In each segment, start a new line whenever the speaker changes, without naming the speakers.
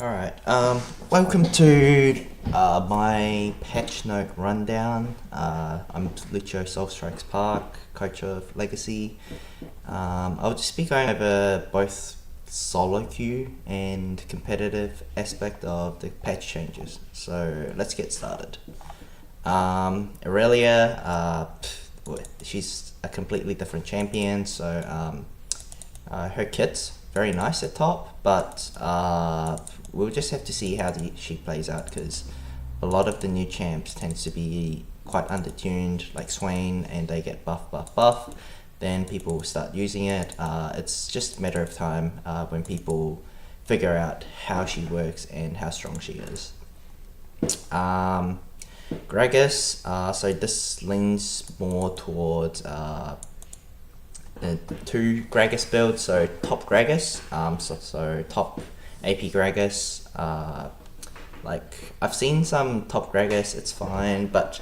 Alright, welcome to my patch note rundown. I'm Lucio Soulstrike's Park, coach of Legacy. I'll just be going over both solo queue and competitive aspect of the patch changes. So let's get started. Aurelia, she's a completely different champion, so her kit's very nice at top, but we'll just have to see how she plays out, because a lot of the new champs tends to be quite undertuned, like Swain, and they get buff. Then people will start using it. It's just a matter of time when people figure out how she works and how strong she is. Gragas, so this leans more towards the two Gragas builds, so top Gragas, so top AP Gragas. Like, I've seen some top Gragas, it's fine, but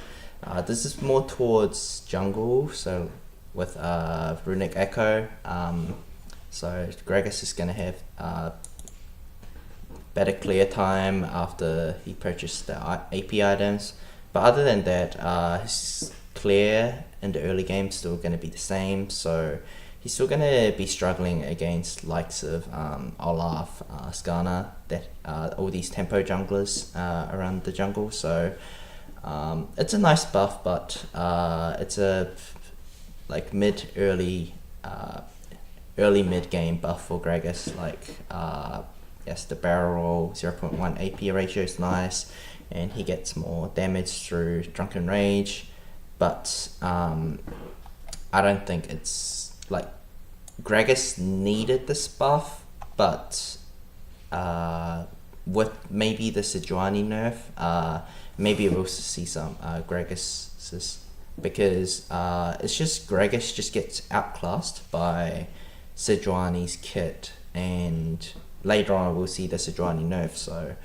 this is more towards jungle, so with Runic Echo. So Gragas is going to have better clear time after he purchased the AP items, but other than that, his clear in the early game still going to be the same, so he's still going to be struggling against likes of Olaf, Skarner, that all these tempo junglers around the jungle. So it's a nice buff, but it's a like early mid game buff for Gragas. Like yes, the barrel roll 0.1 AP ratio is nice, and he gets more damage through Drunken Rage. But I don't think it's like Gragas needed this buff, but with maybe the Sejuani nerf, maybe we'll see some Gragas, because it's just Gragas just gets outclassed by Sejuani's kit, and later on we'll see the Sejuani nerf, so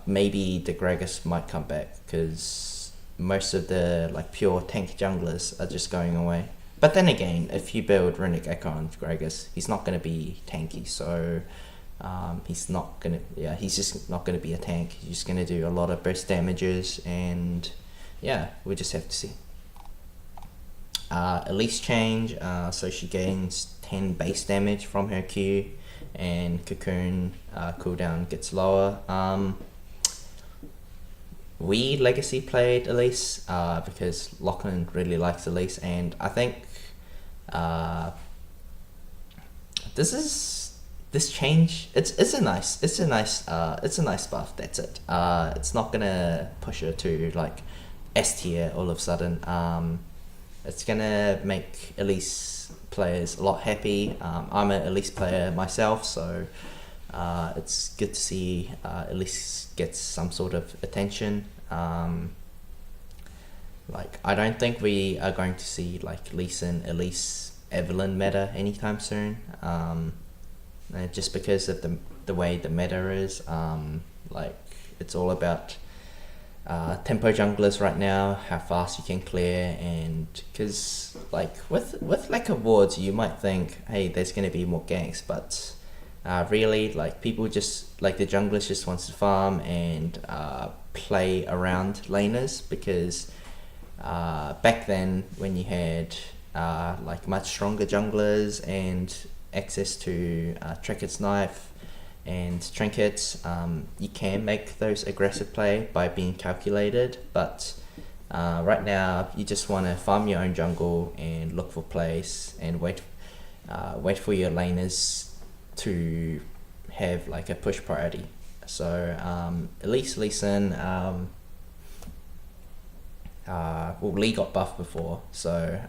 maybe the Gragas might come back, because most of the like pure tank junglers are just going away. But then again, if you build Runic Echo on Gragas, he's not going to be tanky, so he's just not going to be a tank. He's just going to do a lot of burst damages, and yeah, we'll just have to see. Elise change, so she gains 10 base damage from her Q, and Cocoon cooldown gets lower. We Legacy played Elise because Lachlan really likes Elise, and I think this change, it's a nice buff. That's it. It's not gonna push her to like S tier all of a sudden. It's gonna make Elise players a lot happy. I'm an Elise player myself, so it's good to see Elise gets some sort of attention. Like, I don't think we are going to see like Lee Sin, Elise, Evelyn meta anytime soon. Just because of the way the meta is. Like, it's all about tempo junglers right now, how fast you can clear, and because like with lack of wards, you might think, hey, there's going to be more ganks, but really, like, people just, like, the junglers just wants to farm and play around laners, because back then when you had like much stronger junglers and access to Trinket's Knife and trinkets, you can make those aggressive play by being calculated, but right now you just want to farm your own jungle and look for plays and wait for your laners to have like a push priority. So Elise, Lee Sin, well, Lee got buffed before, so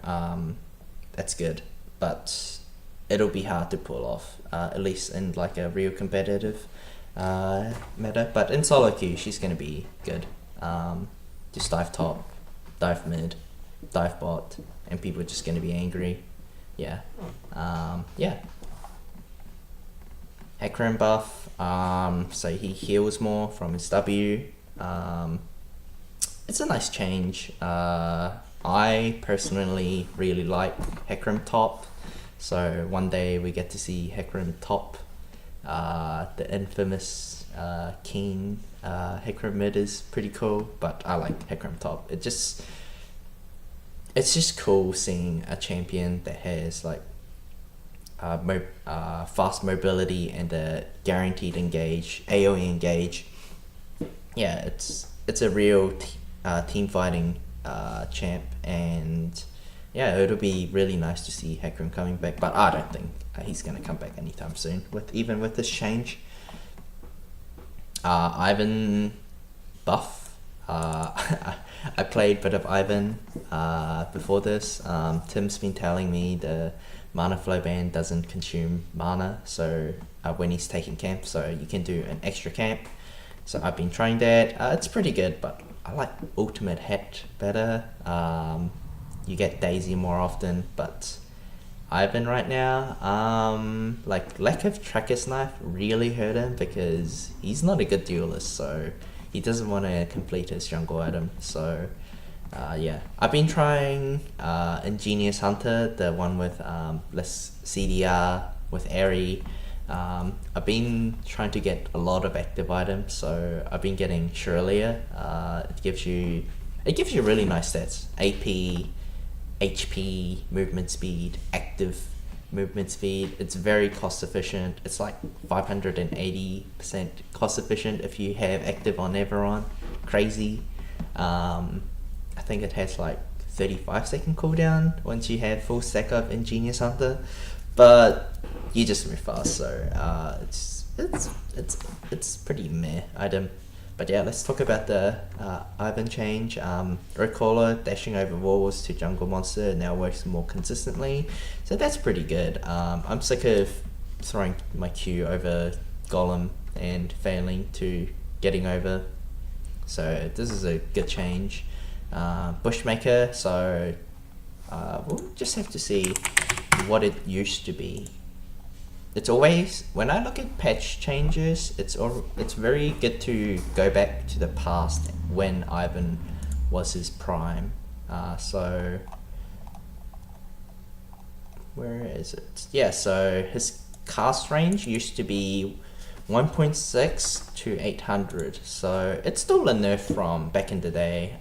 that's good, but it'll be hard to pull off Elise in like a real competitive meta. But in solo queue, she's going to be good. Just dive top, dive mid, dive bot, and people are just going to be angry. Yeah. Yeah. Hecarim buff, so he heals more from his W. It's a nice change. I personally really like Hecarim top, so one day we get to see Hecarim top, the infamous Kane Hecarim mid is pretty cool, but I like Hecarim top. It's just cool seeing a champion that has like fast mobility and a guaranteed engage, AoE engage. Yeah, it's a real team fighting champ, and yeah, it'll be really nice to see Hecarim coming back, but I don't think he's gonna come back anytime soon. Even with this change, Ivan buff. I played a bit of Ivan before this. Tim's been telling me the mana flow band doesn't consume mana, so when he's taking camp, so you can do an extra camp. So I've been trying that. It's pretty good, but I like ultimate hat better. You get Daisy more often, but Ivan right now, like lack of Tracker's Knife really hurt him because he's not a good duelist, so he doesn't want to complete his jungle item. So yeah, I've been trying Ingenious Hunter, the one with less CDR with Airy. I've been trying to get a lot of active items, so I've been getting Shirley. It gives you really nice stats: AP, HP, movement speed, active movement speed. It's very cost efficient. It's like 580% cost efficient if you have active on everyone. Crazy. I think it has like 35-second cooldown once you have full stack of Ingenious Hunter, but you just move fast, so it's pretty meh item. But yeah, let's talk about the Ivan change. Rocaller dashing over walls to jungle monster now works more consistently, so that's pretty good. I'm sick of throwing my Q over Golem and failing to getting over, so this is a good change. Bushmaker, so we'll just have to see what it used to be. It's always, when I look at patch changes, it's very good to go back to the past when Ivan was his prime. So where is it? Yeah, so his cast range used to be 1.6 to 800, so it's still a nerf from back in the day.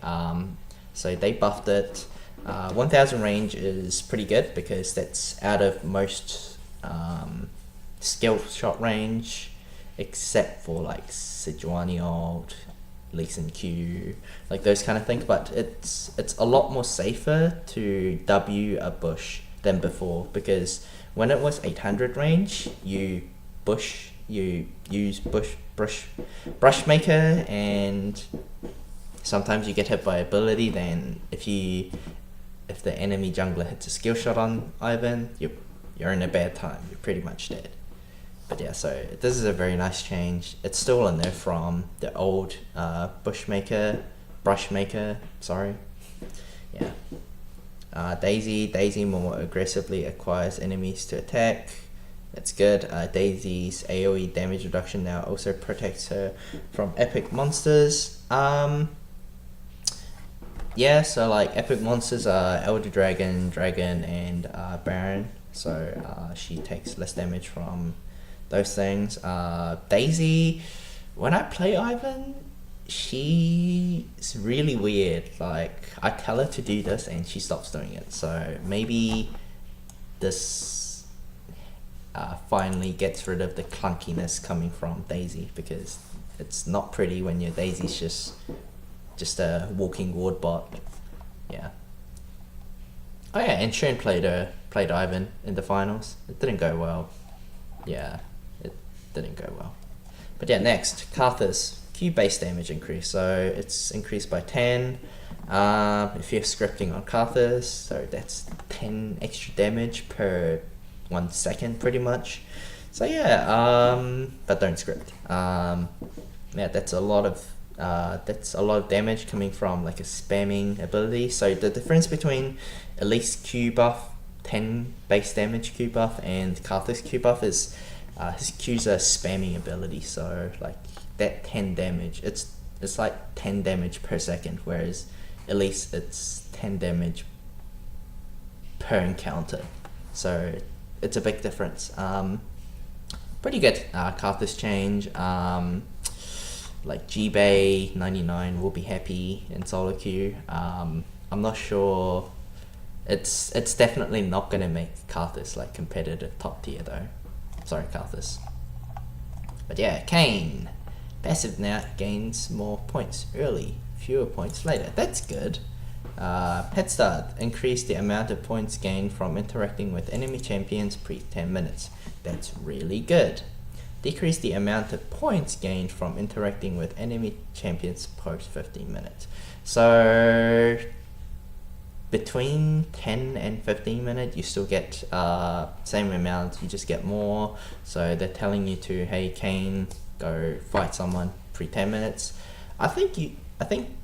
So they buffed it. 1000 range is pretty good because that's out of most skill shot range, except for like Sejuani ult, Elise and Q, like those kind of things. But it's a lot more safer to W a bush than before, because when it was 800 range, you use brush maker, and sometimes you get hit by ability. Then if the enemy jungler hits a skill shot on Ivan, you're in a bad time. You're pretty much dead. But yeah, so this is a very nice change. It's still in there from the old brushmaker. Sorry. Yeah. Daisy more aggressively acquires enemies to attack. That's good. Daisy's AoE damage reduction now also protects her from epic monsters. Yeah, so like epic monsters are Elder Dragon, and Baron. So she takes less damage from those things. Daisy, when I play Ivan, she's really weird. Like, I tell her to do this and she stops doing it. So maybe this finally gets rid of the clunkiness coming from Daisy, because it's not pretty when your Daisy's just a walking ward bot. Yeah. Oh yeah, and Shun played Ivan in the finals. It didn't go well. Yeah, it didn't go well. But yeah, next, Karthus. Q base damage increase. So it's increased by 10. If you're scripting on Karthus, so that's 10 extra damage per 1 second pretty much. So yeah, but don't script. Yeah, that's a lot of damage coming from like a spamming ability. So the difference between Elise Q buff, 10 base damage Q buff, and Karthus Q buff is his Q's a spamming ability. So like that 10 damage, it's like 10 damage per second, whereas Elise, it's 10 damage per encounter. So it's a big difference. Pretty good Karthus change. like G-Bay 99 will be happy in solo queue. I'm not sure. It's definitely not gonna make Karthus like competitive top tier though. Sorry, Karthus. But yeah, Kane. Passive now gains more points early, fewer points later. That's good. Head start. Increase the amount of points gained from interacting with enemy champions pre 10 minutes. That's really good. Decrease the amount of points gained from interacting with enemy champions post 15 minutes. So between 10 and 15 minutes you still get same amount, you just get more. So they're telling you to, hey Kane, go fight someone pre 10 minutes. I think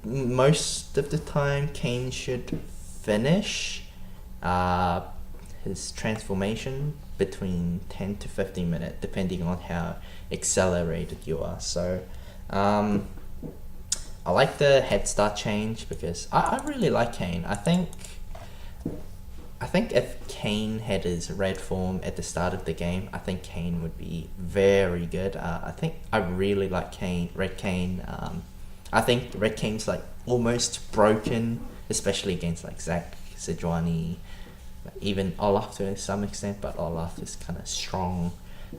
most of the time Kane should finish his transformation between 10 to 15 minutes, depending on how accelerated you are. So I like the head start change because I really like Kane. I think if Kane had his red form at the start of the game, I think Kane would be very good. I think I really like Kane, Red Kane. I think Red Kane's like almost broken, especially against like Zac, Sejuani, even Olaf to some extent, but Olaf is kind of strong.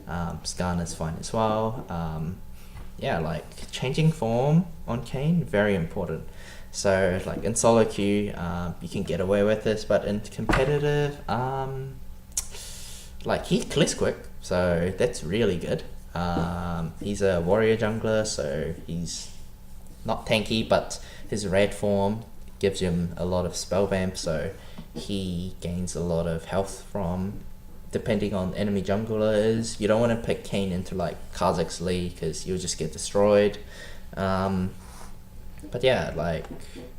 Skarner's fine as well. Yeah, like changing form on Kane, very important. So like in solo queue, you can get away with this, but in competitive, like he clicks quick, so that's really good. He's a warrior jungler, so he's not tanky, but his red form gives him a lot of spell vamp, so he gains a lot of health from, depending on enemy jungler is. You don't want to pick Kane into like Kazakh's League because you'll just get destroyed. But yeah, like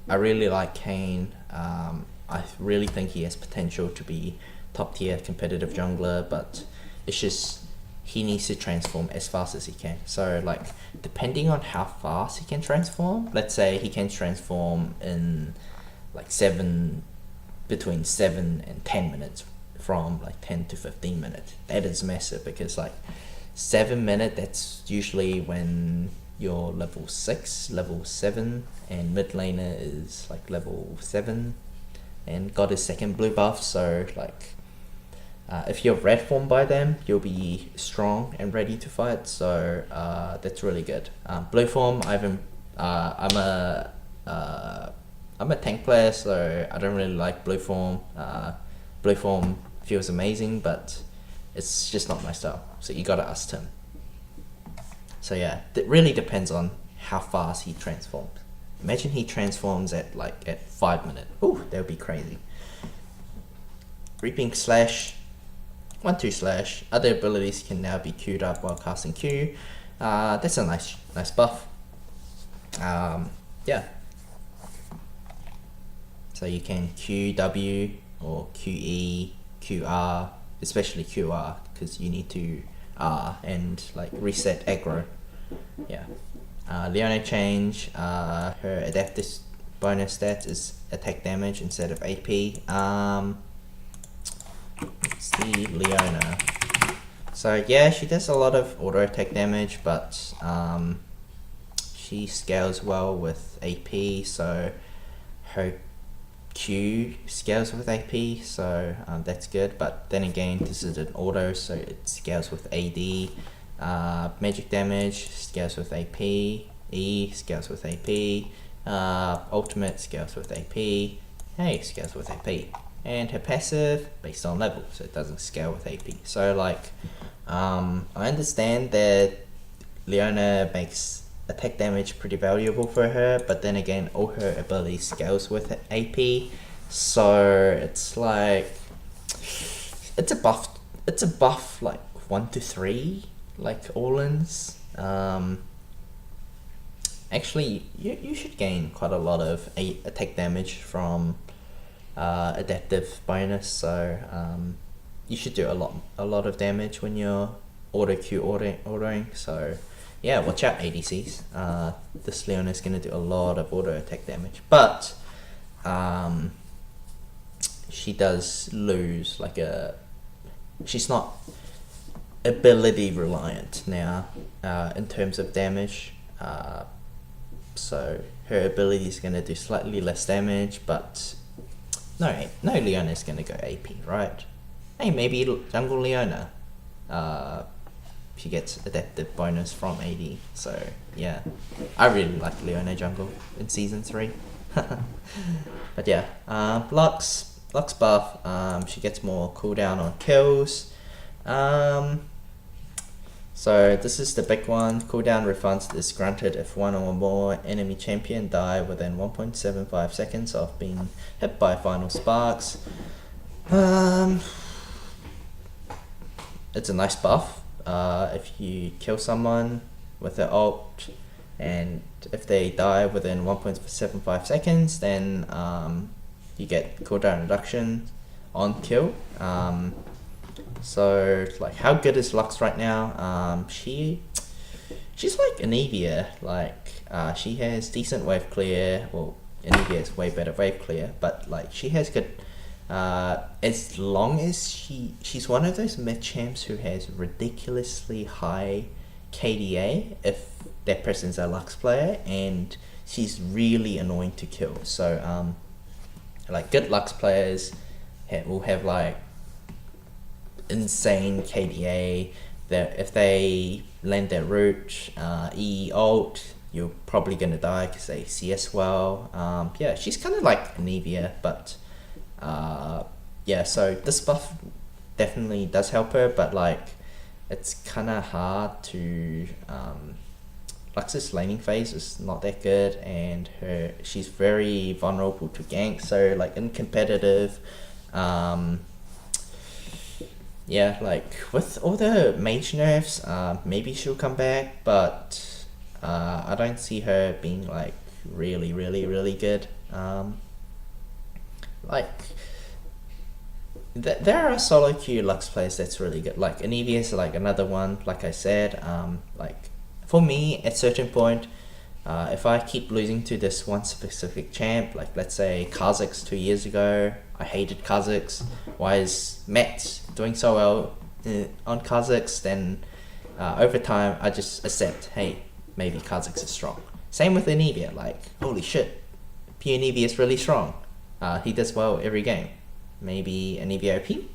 I really like Kane. I really think he has potential to be top tier competitive jungler, but it's just he needs to transform as fast as he can. So like depending on how fast he can transform, let's say he can transform in like between 7 and 10 minutes, from like 10 to 15 minutes. That is massive because like 7 minutes, that's usually when you're level 6, level 7, and mid laner is like level 7 and got his second blue buff. So like if you're red form by them, you'll be strong and ready to fight. So that's really good. Blue form, I'm a tank player, so I don't really like blue form. Blue form feels amazing, but it's just not my style. So you gotta ask him. So yeah, it really depends on how fast he transforms. Imagine he transforms at 5 minutes. Ooh, that would be crazy. Reaping Slash, 1-2 slash. Other abilities can now be queued up while casting Q. That's a nice buff. Yeah. So you can QW or QE, QR, especially QR, because you need to R and like reset aggro. Yeah. Leona change. Her adaptive bonus stats is attack damage instead of AP. Let's see, Leona. So yeah, she does a lot of auto attack damage, but she scales well with AP, so her Q scales with AP, so that's good. But then again, this is an auto, so it scales with AD. Magic damage scales with AP. E scales with AP. Ultimate scales with AP. A scales with AP. And her passive based on level, so it doesn't scale with AP. So like, I understand that Leona makes attack damage pretty valuable for her, but then again, all her abilities scales with AP, so it's like it's a buff like 1 to 3 like all-ins. Actually, you should gain quite a lot of attack damage from adaptive bonus, so you should do a lot of damage when you're autoing. So yeah, watch out ADCs. This Leona is going to do a lot of auto attack damage, but she does lose she's not ability reliant now in terms of damage. So her ability is going to do slightly less damage, but no Leona is going to go AP, right? Hey, maybe Jungle Leona. She gets adaptive bonus from AD, so yeah. I really like Leona Jungle in Season 3. But yeah, Lux buff, she gets more cooldown on kills. So this is the big one. Cooldown refunds is granted if one or more enemy champion die within 1.75 seconds of being hit by final sparks. It's a nice buff. If you kill someone with the ult, and if they die within 1.75 seconds, then you get cooldown reduction on kill. So like, how good is Lux right now? She's like Anivia. Like she has decent wave clear. Well, Anivia is way better wave clear, but like she has good. As long as she's one of those mid champs who has ridiculously high KDA if that person's a Lux player, and she's really annoying to kill. So like good Lux players will have like insane KDA. That if they land their root, E ult, you're probably gonna die because they CS well. Yeah, she's kind of like Anivia, but yeah. So this buff definitely does help her, but like it's kind of hard to. Lux's laning phase is not that good, and she's very vulnerable to gank. So like in competitive, yeah, like with all the mage nerfs, maybe she'll come back, but I don't see her being like really good. Like there are solo queue Lux players that's really good. Like Anivia is like another one. Like I said, like for me at certain point, if I keep losing to this one specific champ, like let's say Kha'Zix 2 years ago, I hated Kha'Zix. Why is Matt doing so well on Kha'Zix? Then over time, I just accept, hey, maybe Kha'Zix is strong. Same with Anivia, like, holy shit, P Anivia is really strong. He does well every game. Maybe Anivia OP?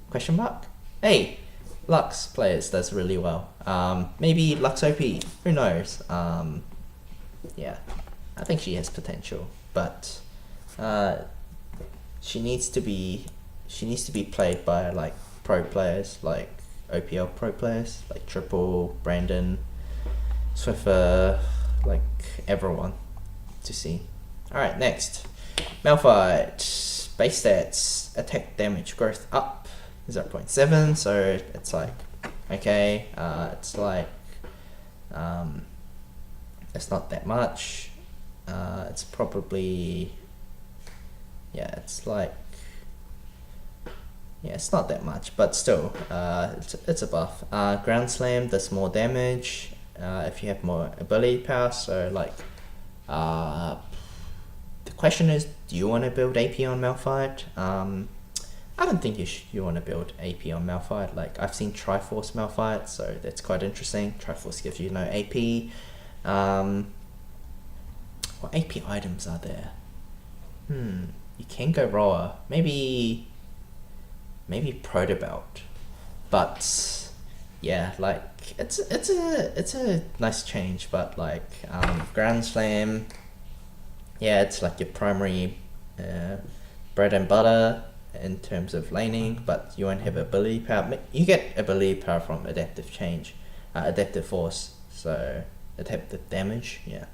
Question mark. Hey, Lux players does really well. Maybe Lux OP, who knows? Yeah, I think she has potential, but she needs to be played by like pro players, like OPL pro players, like Triple, Brandon, Swiffer, like everyone to see. Alright, next. Malphite. Base stats, attack damage growth up 0.7, so it's like, okay, it's like, it's not that much. It's probably, yeah, it's like, yeah, it's not that much, but still, it's a buff. Ground Slam does more damage if you have more ability power, so like, the question is, do you want to build AP on Malphite? I don't think you want to build AP on Malphite. Like, I've seen Triforce Malphite, so that's quite interesting. Triforce gives you no AP. What AP items are there? You can go Roar. Maybe Protobelt. But yeah, like it's a nice change, but like Grand Slam, yeah, it's like your primary bread and butter in terms of laning, but you won't have ability power. You get ability power from adaptive change, adaptive force, so adaptive damage, yeah.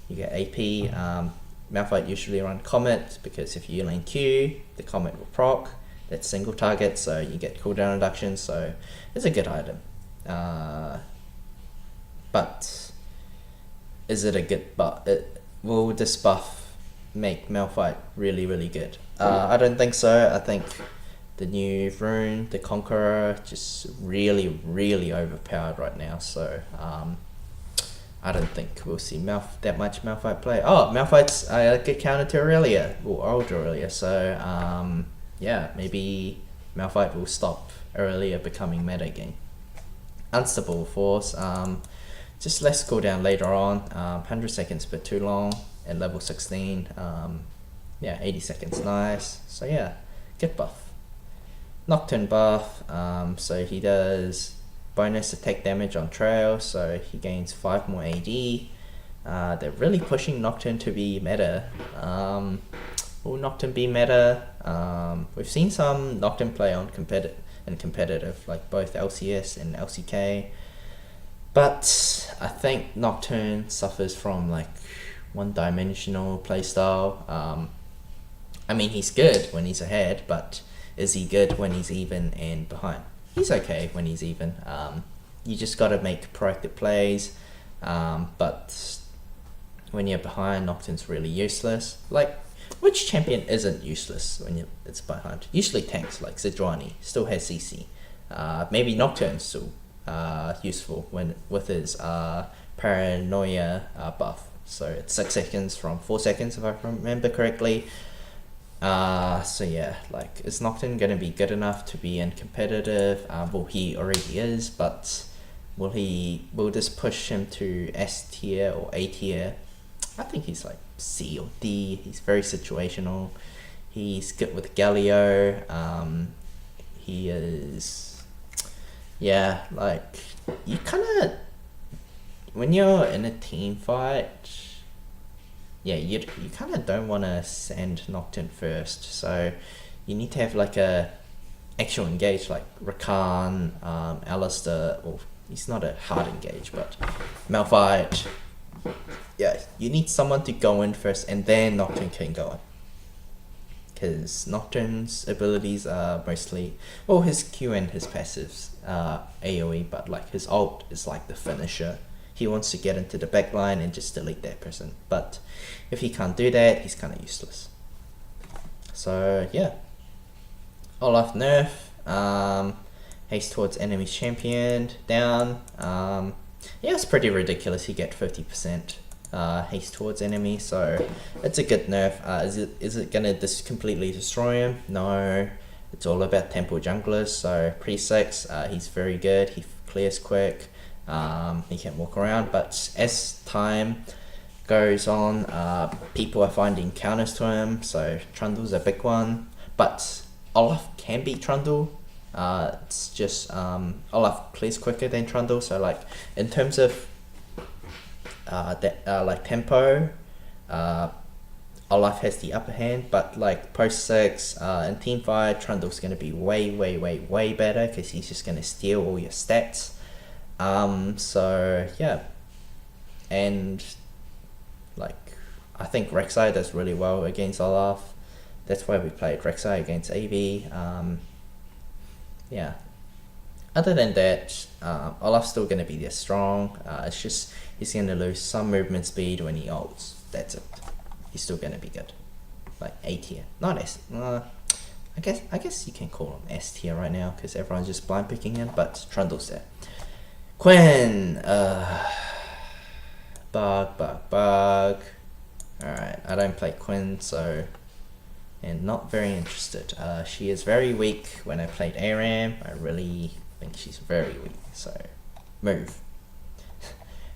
You get AP. Malphite usually run Comet, because if you lane Q, the Comet will proc. That's single target, so you get cooldown reduction, so it's a good item. But is it a good buff? Will this buff make Malphite really good? I don't think so. I think the new rune, the Conqueror, just really overpowered right now, so I don't think we'll see that much Malphite play. Oh, Malphite's a good counter to Aurelia, or old Aurelia, so yeah, maybe Malphite will stop Aurelia becoming meta again. Unstoppable Force, just less cooldown later on. 100 seconds a bit too long at level 16. Yeah, 80 seconds nice. So yeah, good buff. Nocturne buff, so he does bonus attack damage on trail, so he gains 5 more AD. They're really pushing Nocturne to be meta. Will Nocturne be meta? We've seen some Nocturne play on competitive, like both LCS and LCK. But I think Nocturne suffers from like one-dimensional playstyle. I mean, he's good when he's ahead, but is he good when he's even and behind? He's okay when he's even. You just got to make proactive plays, but when you're behind, Nocturne's really useless. Like, which champion isn't useless when it's behind? Usually tanks, like Sejuani, still has CC. Maybe Nocturne's still useful with his paranoia buff. So it's 6 seconds from 4 seconds if I remember correctly. So yeah, like, is Nocturne gonna be good enough to be in competitive? Well, he already is, but will this push him to S tier or A tier? I think he's like C or D. He's very situational. He's good with Galio. He is, yeah, like, you kind of, when you're in a team fight, yeah, you kind of don't want to send Nocturne first, so you need to have like a actual engage, like Rakan, Alistair, or he's not a hard engage, but Malphite. Yeah, you need someone to go in first, and then Nocturne can go in. Because Nocturne's abilities are mostly, well, his Q and his passives are AoE, but like his ult is like the finisher. He wants to get into the back line and just delete that person. But if he can't do that, he's kind of useless. So yeah. Olaf nerf. Haste towards enemy's champion down. Yeah, it's pretty ridiculous. He get 50% haste towards enemy, so it's a good nerf. Is it gonna completely destroy him? No. It's all about tempo junglers. So pre-6, he's very good. He clears quick. He can walk around, but as time goes on, people are finding counters to him, so Trundle's a big one, but Olaf can beat Trundle. It's just Olaf plays quicker than Trundle, so like in terms of like tempo, Olaf has the upper hand, but like post 6 in team fight, Trundle's going to be way better because he's just going to steal all your stats. So yeah, and like I think Rek'Sai does really well against Olaf. That's why we played Rek'Sai against AV. Yeah, other than that, Olaf's still going to be this strong. It's just he's going to lose some movement speed when he ults. That's it. He's still going to be good, like A tier, not S. I guess you can call him S tier right now because everyone's just blind picking him, but Trundle's there. Quinn, bug. Alright, I don't play Quinn, so, and not very interested. She is very weak. When I played ARAM, I really think she's very weak, so move.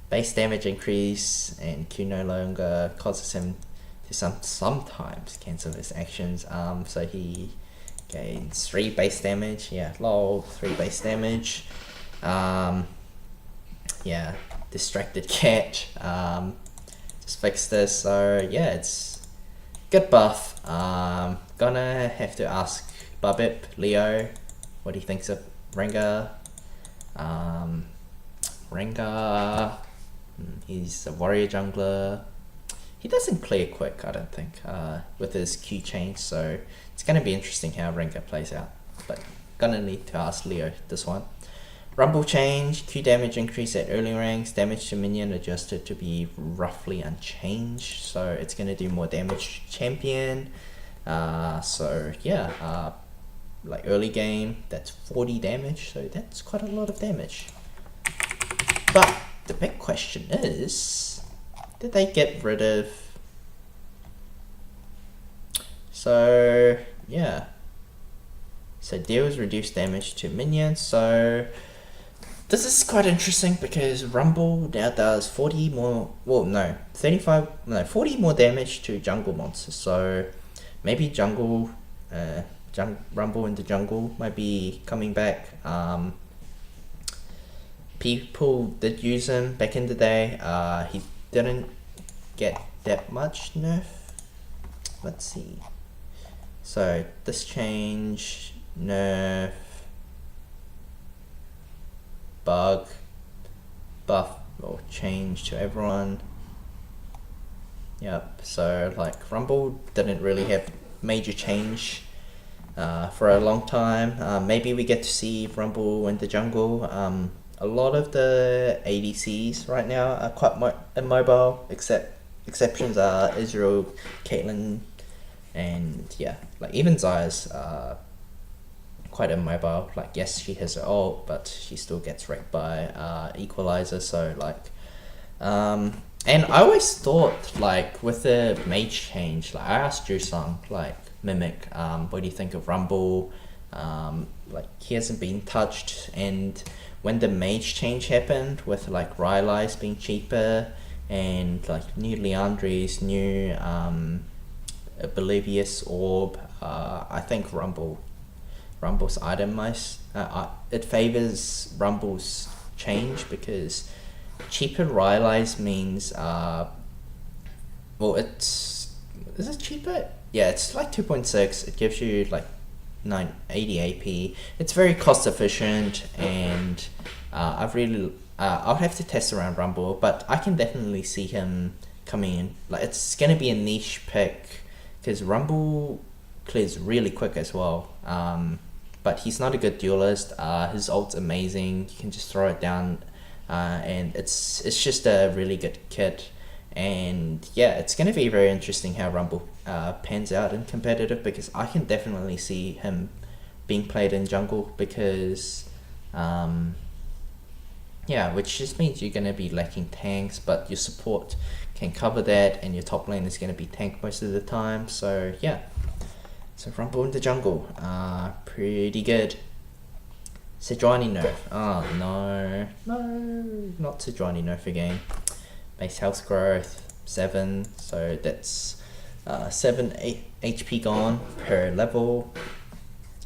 Base damage increase, and Q no longer causes him to sometimes cancel his actions. So he gains 3 base damage. Yeah, lol, 3 base damage. Yeah, distracted cat. Just fix this. So yeah, it's good buff. Gonna have to ask Babip, Leo, what he thinks of Rengar. Rengar, he's a warrior jungler. He doesn't clear quick, I don't think, with his Q change. So it's gonna be interesting how Rengar plays out. But gonna need to ask Leo this one. Rumble change, Q damage increase at early ranks, damage to minion adjusted to be roughly unchanged, so it's going to do more damage to champion. So yeah, like early game, that's 40 damage, so that's quite a lot of damage. But the big question is, did they get rid of... So yeah, so deals reduced damage to minions, so This is quite interesting because Rumble now does 40 more, well no, 35, no, 40 more damage to jungle monsters, so maybe Rumble in the jungle might be coming back. People did use him back in the day, he didn't get that much nerf. Let's see. So this change, nerf, bug, buff or change to everyone. Yep, so like Rumble didn't really have major change for a long time. Maybe we get to see Rumble in the jungle. A lot of the ADCs right now are quite immobile, exceptions are Israel, Caitlyn, and yeah, like even Zaya's quite immobile. Like yes, she has her ult, but she still gets wrecked by Equalizer. So like, and I always thought like with the mage change, like I asked Jusung, like Mimic, what do you think of Rumble? Like he hasn't been touched, and when the mage change happened with like Rylai's being cheaper and like new Leandri's, new Oblivious Orb, I think Rumble's it favors Rumble's change because cheaper Rylai's means well, is it cheaper? Yeah, it's like 2.6. It gives you like 980 AP. It's very cost efficient, and I'll have to test around Rumble, but I can definitely see him coming in. Like it's gonna be a niche pick because Rumble clears really quick as well. But he's not a good duelist. His ult's amazing. You can just throw it down, and it's just a really good kit. And yeah, it's gonna be very interesting how Rumble pans out in competitive, because I can definitely see him being played in jungle because yeah, which just means you're gonna be lacking tanks, but your support can cover that, and your top lane is gonna be tank most of the time. So yeah, so Rumble in the jungle, pretty good. Sejuani nerf. Oh no, not Sejuani nerf again. Base health growth 7, so that's 7 HP gone per level,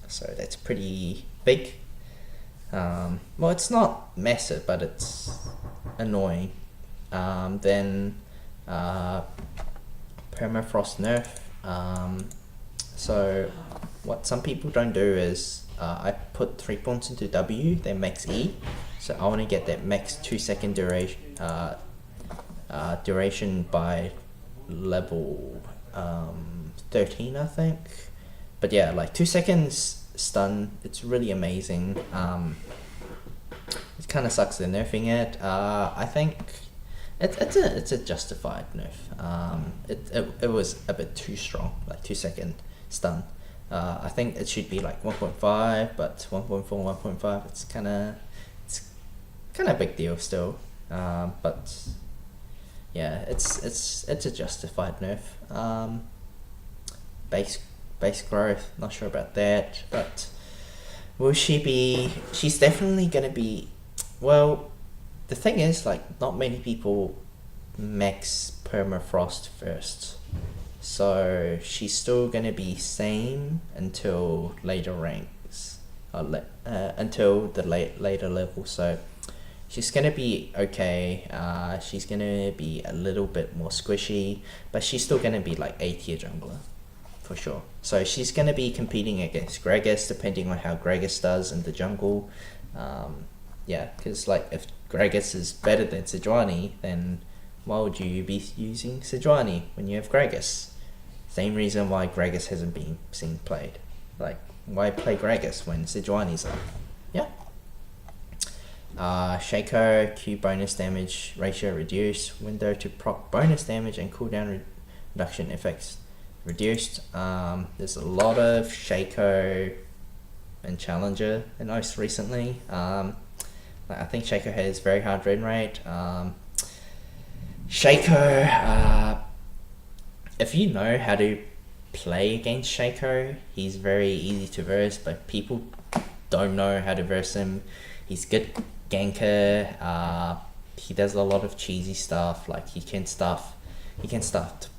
so that's pretty big. Well, it's not massive, but it's annoying. Then permafrost nerf. So what some people don't do is I put 3 points into W, then max E, so I want to get that max 2-second duration by level 13, I think. But yeah, like 2 seconds stun, it's really amazing. It kind of sucks they're nerfing it. I think it's a justified nerf. It was a bit too strong, like 2 second stun. I think it should be like 1.5, but 1.4, 1.5, it's kind of a big deal still. But yeah, it's a justified nerf. Base growth, not sure about that, but will she be? She's definitely gonna be. Well, the thing is, like, not many people max permafrost first, so she's still gonna be same until later ranks, until the later level. So she's gonna be okay. She's gonna be a little bit more squishy, but she's still gonna be like A tier jungler for sure. So she's gonna be competing against Gragas, depending on how Gragas does in the jungle. Yeah, because like if Gragas is better than Sejuani, then why would you be using Sejuani when you have Gragas? Same reason why Gragas hasn't been seen played. Like, why play Gragas when Sejuani's up? Yeah. Shaco, Q bonus damage ratio reduced, window to proc bonus damage and cooldown reduction effects reduced. There's a lot of Shaco and Challenger in most recently. I think Shaco has very hard win rate. Shaco, if you know how to play against Shaco, he's very easy to verse, but people don't know how to verse him. He's good ganker. He does a lot of cheesy stuff, like he can stuff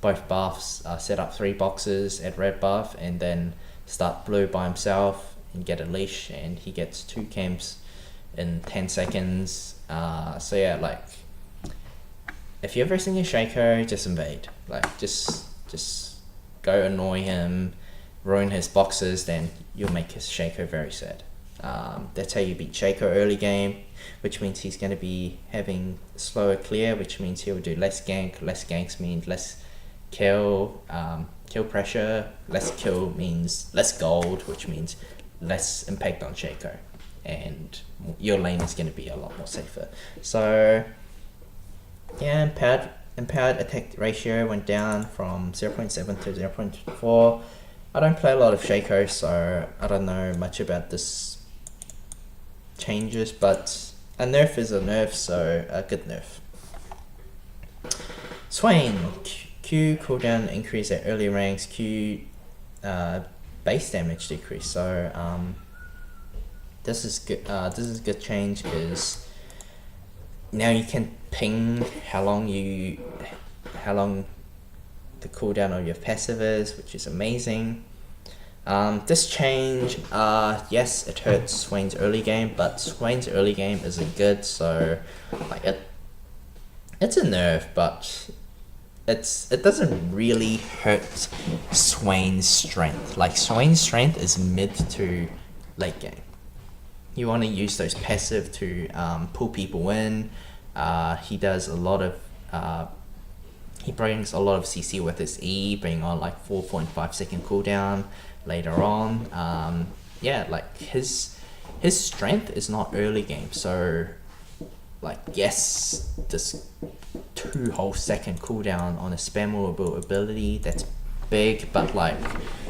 both buffs, set up 3 boxes at red buff, and then start blue by himself and get a leash, and he gets 2 camps in 10 seconds. So yeah, like if you're versing a Shaco, just invade. Like just go annoy him, ruin his boxes, then you'll make his Shaco very sad. That's how you beat Shaco early game, which means he's going to be having slower clear, which means he'll do less gank. Less ganks means less kill, kill pressure. Less kill means less gold, which means less impact on Shaco, and your lane is going to be a lot more safer. So yeah, empowered attack ratio went down from 0.7 to 0.4. I don't play a lot of Shaco, so I don't know much about this changes, but a nerf is a nerf, so a good nerf. Swain, Q cooldown increase at early ranks, Q base damage decrease. So this is good. This is a good change because now you can ping how long the cooldown of your passive is, which is amazing. This change, yes, it hurts Swain's early game, but Swain's early game isn't good, so like it's a nerf, but it doesn't really hurt Swain's strength. Like Swain's strength is mid to late game. You want to use those passive to pull people in. He does a lot of he brings a lot of CC with his E, being on like 4.5 second cooldown later on. Yeah, like his strength is not early game, so like yes, this 2 whole second cooldown on a spammable ability, that's big, but like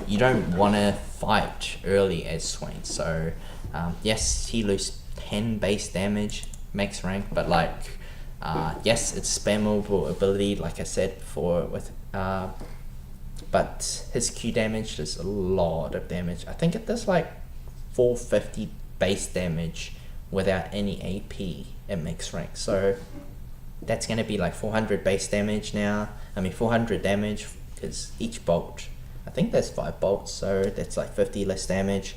you don't want to fight early as Swain. So yes, he loses 10 base damage max rank, but like yes, it's spammable ability, like I said before, with but his Q damage does a lot of damage. I think it does like 450 base damage without any AP at max rank. So that's going to be like 400 base damage now. I mean 400 damage, because each bolt, I think there's 5 bolts, so that's like 50 less damage.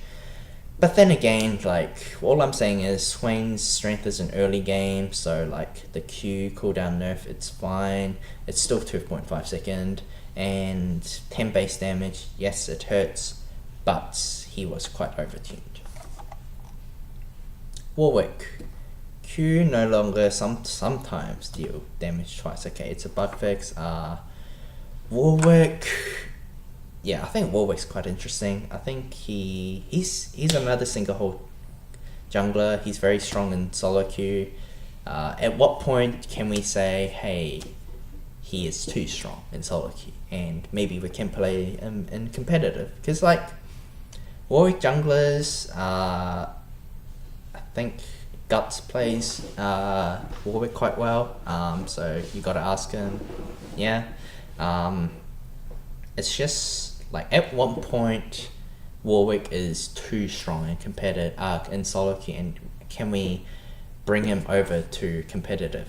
But then again, like all I'm saying is Swain's strength is an early game, so like the Q cooldown nerf, it's fine. It's still 2.5 second and 10 base damage. Yes, it hurts, but he was quite overtuned. Warwick, Q no longer sometimes deal damage twice. Okay, it's a bug fix. Warwick, yeah, I think Warwick's quite interesting. I think he's another single hole jungler. He's very strong in solo queue. At what point can we say, hey, he is too strong in solo queue, and maybe we can play him in competitive? Because like Warwick junglers, I think Guts plays Warwick quite well. So you got to ask him. Yeah. It's just like at one point Warwick is too strong in competitive in solo queue, and can we bring him over to competitive?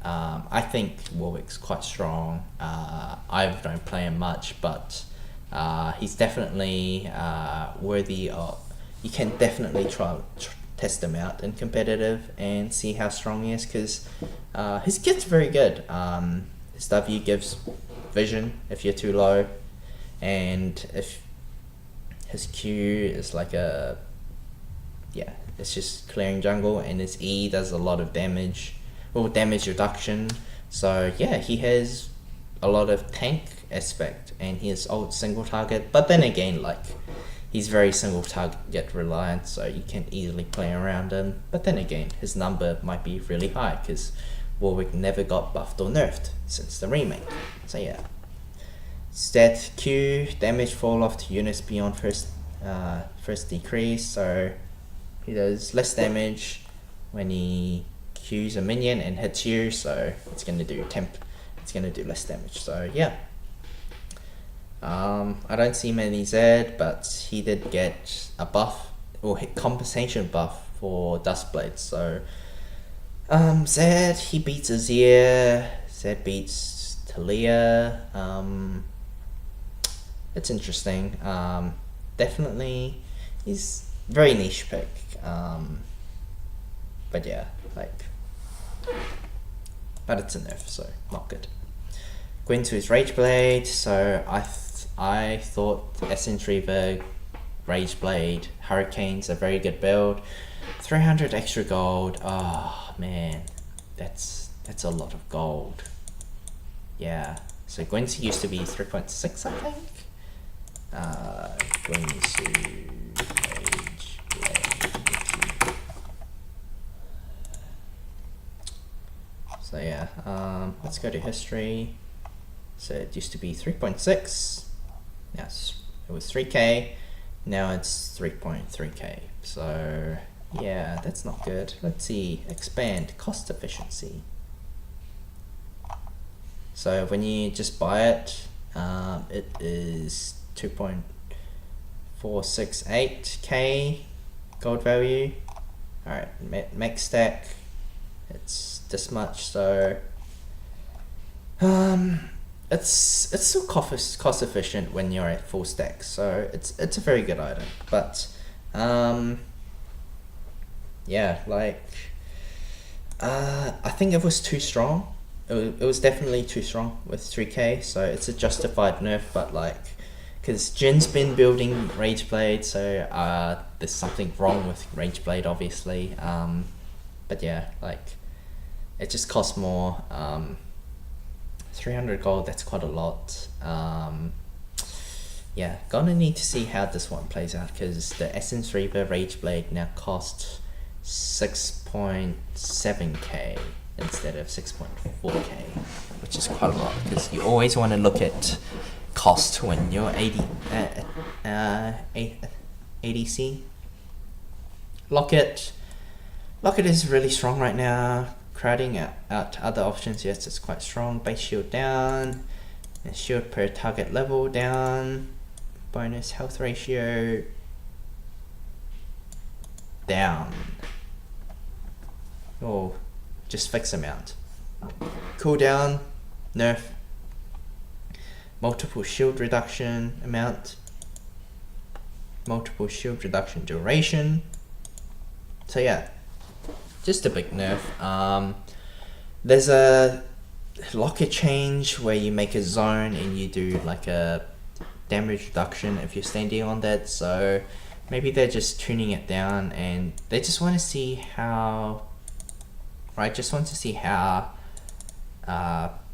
I think Warwick's quite strong. I don't play him much, but he's definitely worthy of. You can definitely test him out in competitive and see how strong he is, because his kit's very good. His W gives vision if you're too low, and if his Q is like a, yeah, it's just clearing jungle, and his E does a lot of damage, well, damage reduction. So yeah, he has a lot of tank aspect, and he is old single target, but then again, like he's very single target reliant, so you can easily play around him. But then again, his number might be really high because Warwick never got buffed or nerfed since the remake. So yeah. Stat Q, damage fall off to units beyond first decrease, so he does less damage when he Qs a minion and hits you, so it's gonna do less damage. So yeah. I don't see many Z, but he did get a buff or compensation buff for Dustblade, so Zed, he beats Azir. Zed beats Talia. It's interesting. Definitely, he's very niche pick. But yeah, like, but it's a nerf, so not good. Quinn to his Rageblade. So I thought Essence Reaver, Rageblade, Hurricane's a very good build. 300 extra gold. Oh man, that's a lot of gold. Yeah. So Gwen's used to be 3.6, I think. Gwen's Rageblade. So yeah, let's go to history. So it used to be 3.6. Yes, it was 3k. Now it's 3.3k. So yeah, that's not good. Let's see, expand cost efficiency. So when you just buy it, it is 2.468k gold value. Alright, max stack, it's this much, so it's still cost efficient when you're at full stack, so it's a very good item. But yeah, like I think it was too strong. It was definitely too strong with 3k, so it's a justified nerf. But like, because Jin's been building Rageblade, so there's something wrong with Rageblade, obviously. But yeah, like, it just costs more. 300 gold, that's quite a lot. Yeah, gonna need to see how this one plays out, because the Essence Reaver Rageblade now costs 6.7k instead of 6.4k, which is quite a lot, because you always want to look at cost when you're ADC. Locket is really strong right now, crowding out other options. Yes, it's quite strong. Base shield down, and shield per target level down, bonus health ratio down. Oh, just fix amount. Cooldown, nerf. Multiple shield reduction amount. Multiple shield reduction duration. So yeah, just a big nerf. There's a locket change where you make a zone and you do like a damage reduction if you're standing on that. So maybe they're just tuning it down, and they just want to see how. Right, just want to see how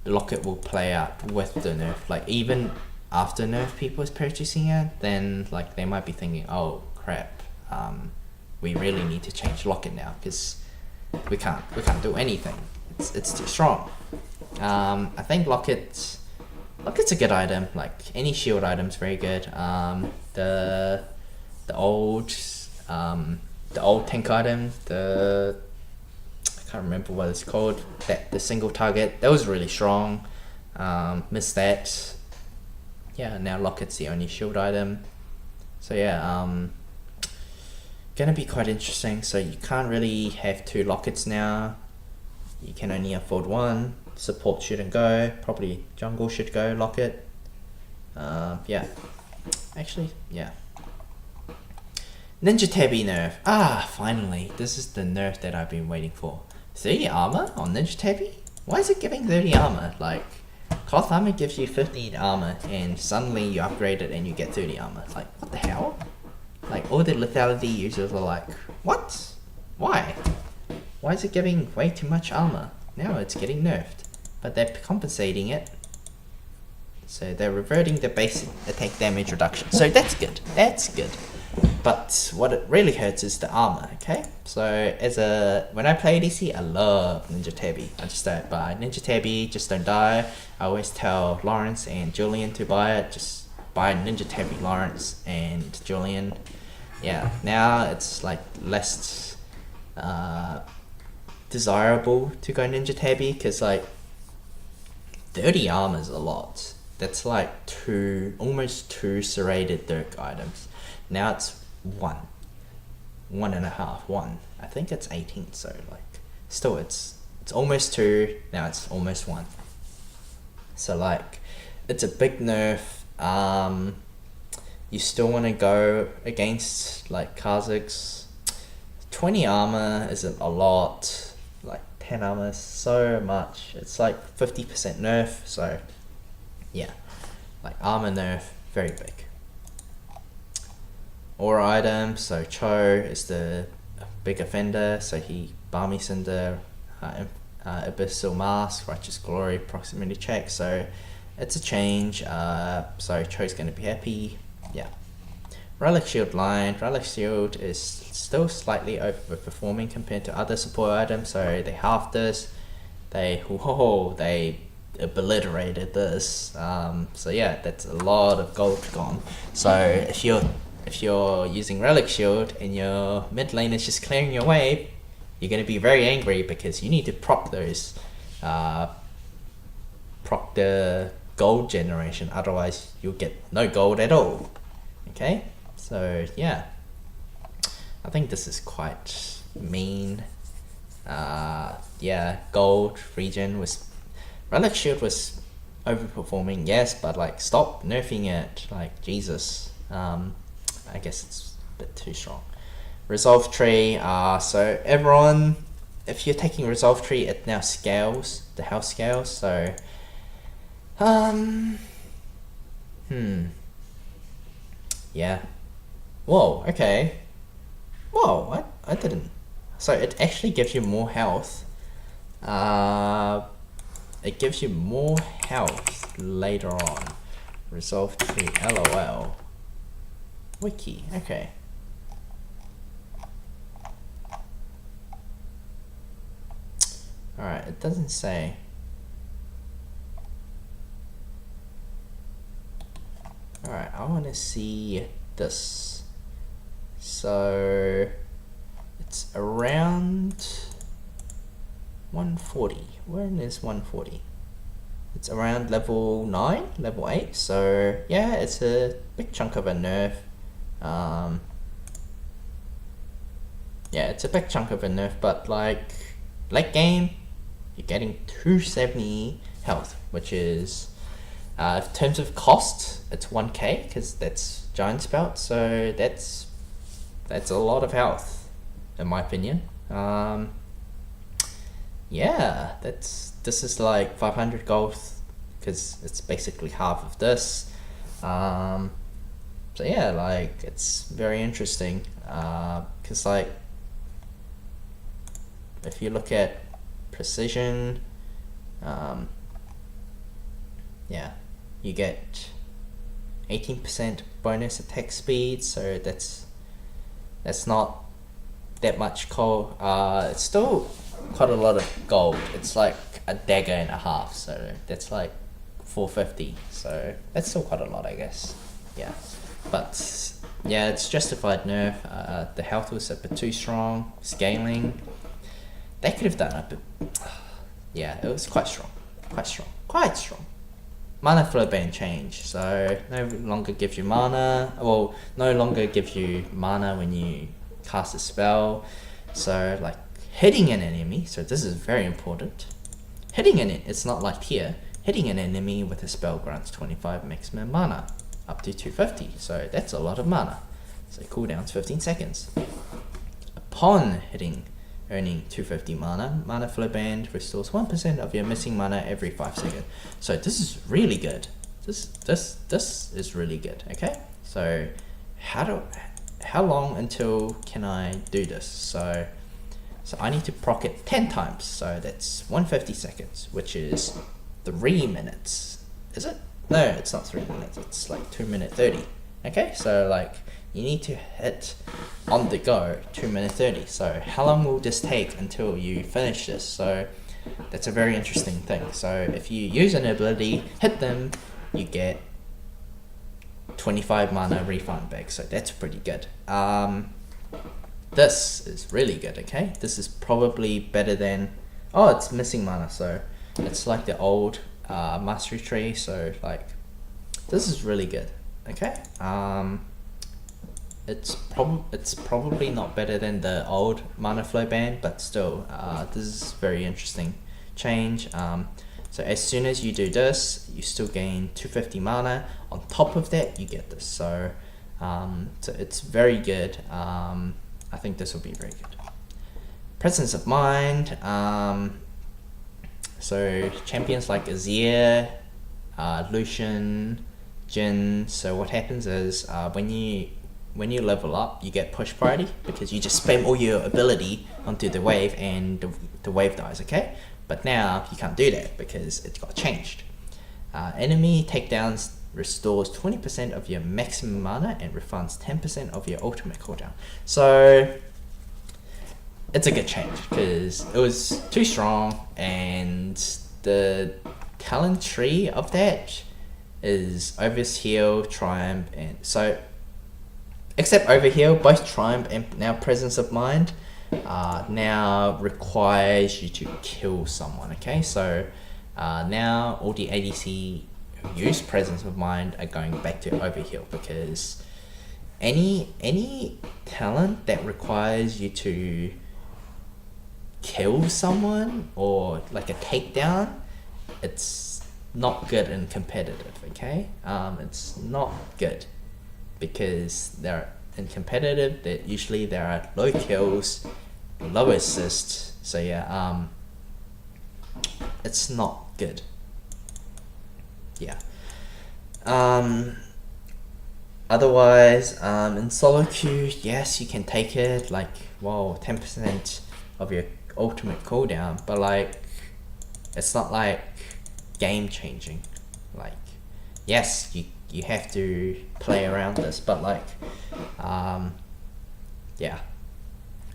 Locket will play out with the nerf. Like, even after nerf people is purchasing it, then like they might be thinking, oh crap, we really need to change Locket now, because we can't do anything. It's too strong. I think Locket's a good item. Like, any shield item's very good. The old tank item, I can't remember what it's called, the single target, that was really strong. Missed that. Yeah, now Locket's the only shield item. So yeah, gonna be quite interesting. So you can't really have two Lockets now. You can only afford one. Support shouldn't go. Probably jungle should go Locket. Yeah. Actually, yeah. Ninja Tabi nerf. Finally. This is the nerf that I've been waiting for. 30 armor on Ninja Tabi? Why is it giving 30 armor? Like, cloth armor gives you 15 armor, and suddenly you upgrade it and you get 30 armor. Like, what the hell? Like, all the lethality users are like, what? Why? Why is it giving way too much armor? Now it's getting nerfed. But they're compensating it. So they're reverting the basic attack damage reduction. So that's good. That's good. But what it really hurts is the armor, okay? So when I play ADC, I love Ninja Tabi. I just don't buy Ninja Tabi, just don't die. I always tell Lawrence and Julian to buy it. Just buy Ninja Tabi, Lawrence and Julian. Yeah, now it's like less desirable to go Ninja Tabi, because like 30 armor is a lot. That's like almost two serrated Dirk items. Now it's one and a half. I think it's 18, so like still it's almost 2, now it's almost 1. So like, it's a big nerf. You still want to go against like Kha'Zix. 20 armor isn't a lot, like 10 armor is so much. It's like 50% nerf, so yeah, like armor nerf, very big. Aura item, so Cho is the big offender, so he Balmy Cinder, Abyssal Mask, Righteous Glory, proximity check, so it's a change. So Cho's going to be happy. Yeah. Relic Shield line. Relic Shield is still slightly overperforming compared to other support items, so they halved this. They obliterated this. So yeah, that's a lot of gold gone. So if you're using Relic Shield and your mid lane is just clearing your wave, you're going to be very angry because you need to proc those, proc the gold generation, otherwise you'll get no gold at all. Okay, so yeah, I think this is quite mean. Yeah, gold regen was, Relic Shield was overperforming, yes, but like stop nerfing it, like Jesus. I guess it's a bit too strong. Resolve tree, so everyone, if you're taking Resolve tree, it now scales, the health scales, so yeah. Whoa, okay. Whoa, I didn't. So it actually gives you more health. It gives you more health later on. Resolve tree, LOL. Wiki, okay. Alright, it doesn't say. Alright, I want to see this. So it's around 140. When is 140? It's around level 9, level 8. So yeah, it's a big chunk of a nerf. Yeah, it's a big chunk of a nerf, but like late game, you're getting 270 health, which is in terms of cost, it's 1k because that's giant spout, so that's a lot of health in my opinion. Yeah, this is like 500 gold because it's basically half of this. So yeah, like it's very interesting because like if you look at precision, yeah, you get 18% bonus attack speed, so that's not that much gold. It's still quite a lot of gold. It's like a dagger and a half, so that's like 450, so that's still quite a lot, I guess. Yeah, but yeah, it's justified nerf. The health was a bit too strong. Scaling, they could have done a bit. Yeah, it was quite strong. Mana flow ban change, so no longer gives you mana. Well, no longer gives you mana when you cast a spell. So like hitting an enemy, so this is very important. It's not like here. Hitting an enemy with a spell grants 25 maximum mana, up to 250. So that's a lot of mana. So cooldown's 15 seconds. Upon hitting, earning 250 mana, mana flow band restores 1% of your missing mana every 5 seconds. So this is really good. This is really good. Okay, so how long until can I do this? So I need to proc it 10 times. So that's 150 seconds, which is 3 minutes. Is it? No, it's not 3 minutes. It's like 2 minute 30. Okay, so like you need to hit on the go 2 minute 30. So how long will this take until you finish this? So that's a very interesting thing. So if you use an ability, hit them, you get 25 mana refund back. So that's pretty good. This is really good. Okay, this is probably better than, oh, it's missing mana, so it's like the old mastery tree. So like this is really good. Okay, it's probably not better than the old mana flow ban, but still, this is very interesting change. So as soon as you do this, you still gain 250 mana. On top of that, you get this. So so it's very good. I think this will be very good. Presence of Mind. So champions like Azir, Lucian, Jhin. So what happens is when you level up, you get push priority because you just spam all your ability onto the wave and the wave dies, okay? But now you can't do that because it got changed. Enemy takedowns restores 20% of your maximum mana and refunds 10% of your ultimate cooldown. So it's a good change because it was too strong, and the talent tree of that is Overheal, Triumph, and so except Overheal, both Triumph and now Presence of Mind now requires you to kill someone, okay? So now all the ADC who use Presence of Mind are going back to Overheal because any talent that requires you to kill someone or like a takedown, it's not good in competitive, okay? It's not good because they're in competitive that usually there are low kills, low assists, so yeah, it's not good. Yeah. Otherwise, in solo queue, yes, you can take it, like, whoa, 10% of your ultimate cooldown, but like, it's not like game changing. Like, yes, you have to play around this, but like, yeah,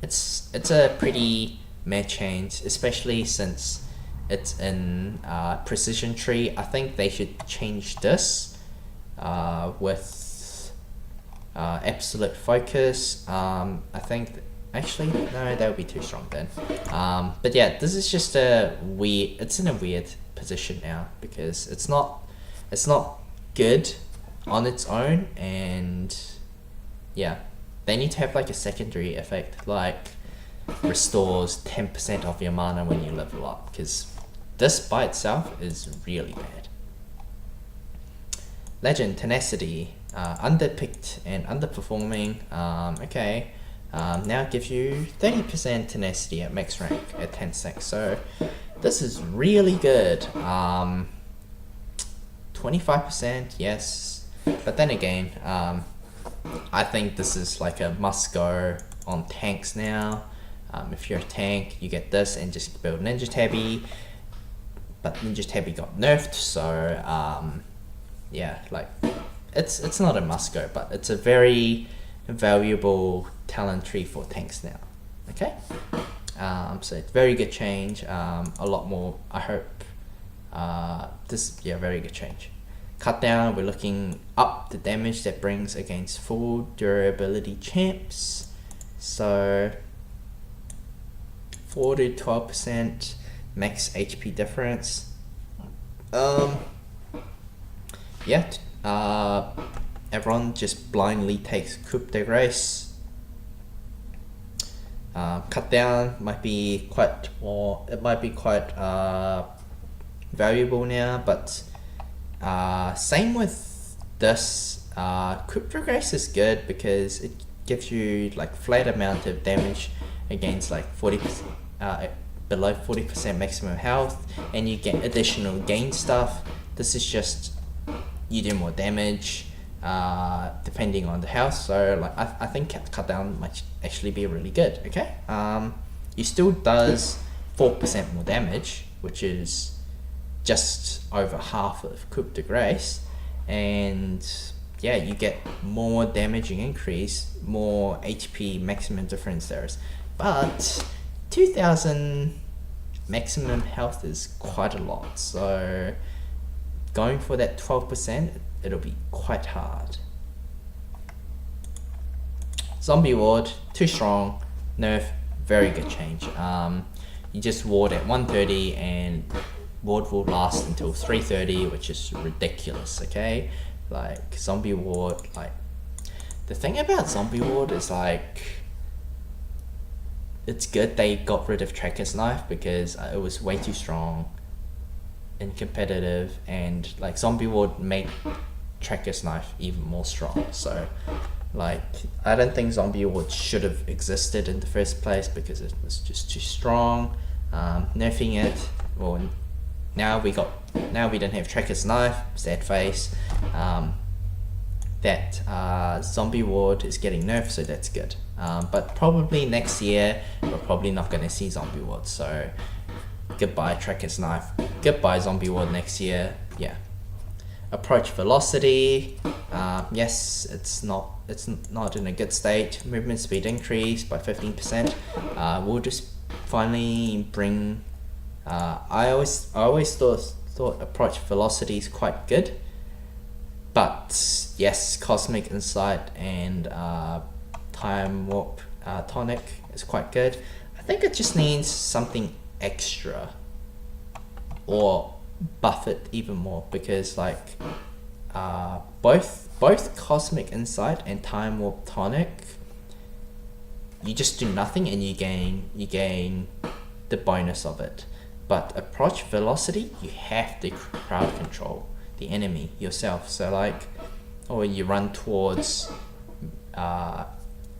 it's a pretty meh change, especially since it's in precision tree. I think they should change this with absolute focus. I think actually no, that would be too strong then. But yeah, this is just it's in a weird position now because it's not good on its own, and yeah, they need to have like a secondary effect, like restores 10% of your mana when you level up, because this by itself is really bad. Legend Tenacity, underpicked and underperforming. Okay, now it gives you 30% tenacity at max rank at 10 seconds, so this is really good. 25%, yes, but then again, I think this is like a must go on tanks now. If you're a tank, you get this and just build Ninja Tabi, but Ninja Tabi got nerfed, so yeah, like it's not a must go, but it's a very valuable talent tree for tanks now. Okay, so it's very good change. A lot more, I hope. Very good change. Cut down, we're looking up the damage that brings against full durability champs, so 4 to 12% max HP difference. Yeah, everyone just blindly takes Coup de Grace. Cut down might be quite valuable now, but same with this. Coup de Grace is good because it gives you like flat amount of damage against like 40%, below 40% maximum health, and you get additional gain stuff. This is just, you do more damage depending on the health, so like I think cut down might actually be really good. Okay, you still does 4% more damage, which is just over half of Coup de Grace, and yeah, you get more damaging increase, more HP maximum difference there is, but 2000 maximum health is quite a lot, so going for that 12%, it'll be quite hard. Zombie Ward, too strong, nerf, very good change. You just ward at 130 and ward will last until 330, which is ridiculous, okay? Like, Zombie Ward, like, the thing about Zombie Ward is like, it's good they got rid of Tracker's Knife because it was way too strong and competitive, and like Zombie Ward made Tracker's Knife even more strong. So like, I don't think Zombie Ward should have existed in the first place because it was just too strong. Nerfing it, well, now we don't have Tracker's Knife, sad face. That Zombie Ward is getting nerfed, so that's good. But probably next year we're probably not going to see Zombie Ward, so goodbye Tracker's Knife, goodbye Zombie Ward next year. Yeah. Approach velocity, yes, it's not in a good state. Movement speed increased by 15%. We'll just finally bring. I always thought approach velocity is quite good, but yes, Cosmic Insight and Time Warp Tonic is quite good. I think it just needs something extra, or buff it even more, because like both Cosmic Insight and Time Warp Tonic, you just do nothing and you gain the bonus of it. But approach velocity, you have to crowd control the enemy yourself. So like, or you run towards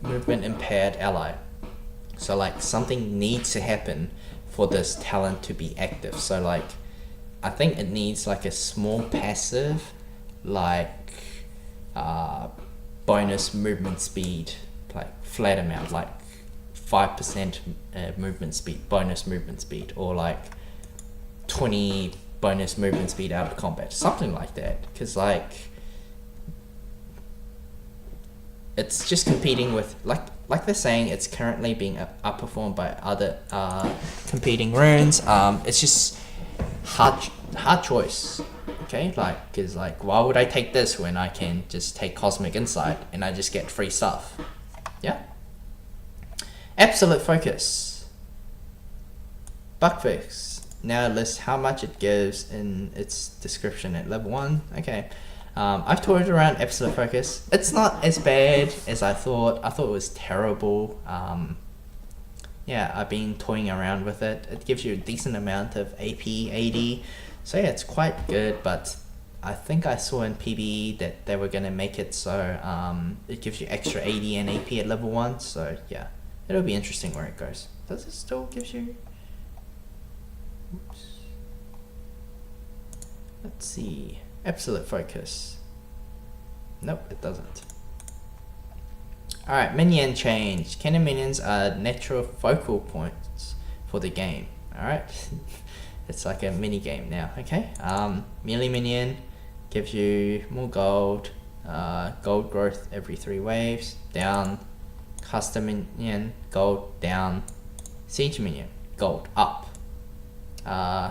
movement impaired ally. So like, something needs to happen for this talent to be active. So like, I think it needs like a small passive, like bonus movement speed, like flat amount, like 5% movement speed, bonus movement speed, or like 20 bonus movement speed out of combat, something like that. Because like, it's just competing with, like they're saying, it's currently being outperformed by other competing runes. It's just hard choice, okay? Like, because like, why would I take this when I can just take Cosmic Insight and I just get free stuff? Yeah. Absolute Focus. Bug fix. Now lists how much it gives in its description at level 1. Okay. I've toyed around Absolute Focus. It's not as bad as I thought. I thought it was terrible. Yeah, I've been toying around with it. It gives you a decent amount of AP, AD. So yeah, it's quite good, but I think I saw in PB that they were going to make it so it gives you extra AD and AP at level 1. So yeah, it'll be interesting where it goes. Does it still give you... Oops. Let's see. Absolute Focus. Nope, it doesn't. Alright, minion change. Cannon minions are natural focal points for the game. Alright. It's like a mini game now. Okay. Melee minion gives you more gold. Gold growth every 3 waves. Down. Custom minion, gold, down. Siege minion, gold, up.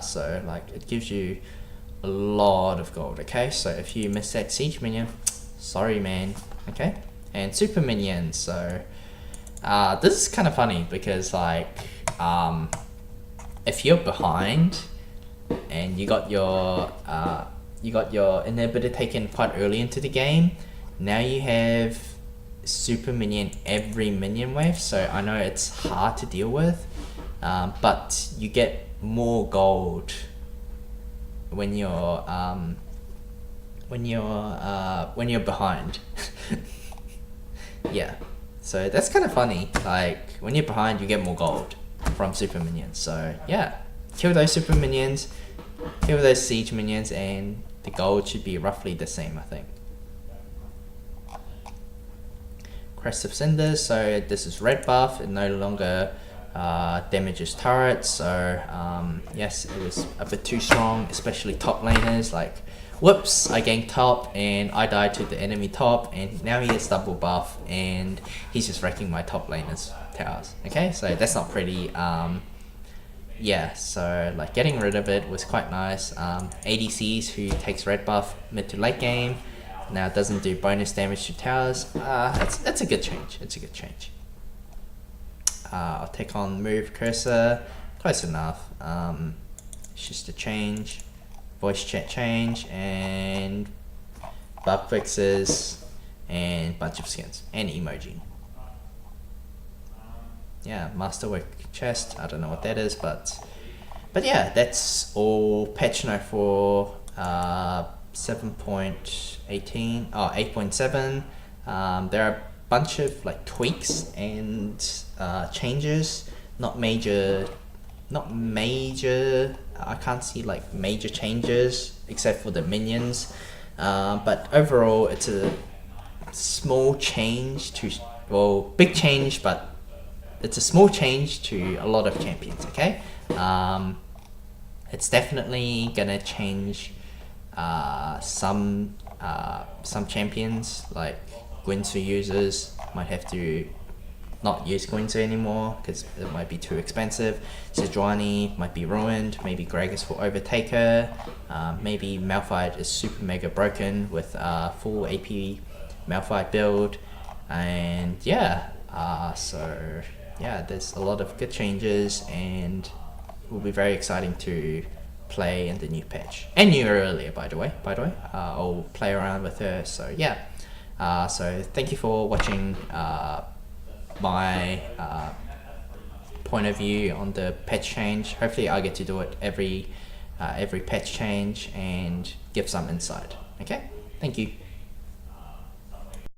So like, it gives you a lot of gold. Okay, so if you miss that siege minion, sorry man. Okay. And super minions. So this is kind of funny because like, if you're behind and you got your inhibitor taken quite early into the game, now you have super minion every minion wave. So I know it's hard to deal with, but you get more gold when you're behind. Yeah, so that's kind of funny. Like, when you're behind, you get more gold from super minions. So yeah, kill those super minions, kill those siege minions, and the gold should be roughly the same, I think. Crest of Cinders, so this is red buff. It no longer damages turrets. So yes, it was a bit too strong, especially top laners. Like, whoops, I ganked top and I died to the enemy top, and now he has double buff and he's just wrecking my top laners towers. Okay, so that's not pretty. Yeah, so like, getting rid of it was quite nice. ADCs who takes red buff mid to late game now doesn't do bonus damage to towers. It's a good change. It's a good change. I'll take on move cursor, close enough. It's just a change. Voice chat change and bug fixes. and bunch of skins and emoji. Yeah, masterwork chest. I don't know what that is, but yeah, that's all patch note for 7.18. 8.7. There are a bunch of like tweaks and changes. Not major. I can't see like major changes except for the minions. But overall, it's a small change to, well, big change, but it's a small change to a lot of champions. Okay, it's definitely gonna change some champions, like Gwynsu users might have to not use Gwynsu anymore because it might be too expensive. Sejuani might be ruined. Maybe Gragas will overtake her. Maybe Malphite is super mega broken with full AP Malphite build. And yeah, so yeah, there's a lot of good changes, and it will be very exciting to play in the new patch. And new earlier, by the way. I'll play around with her. So yeah. So thank you for watching my point of view on the patch change. Hopefully I get to do it every patch change and give some insight. Okay, thank you.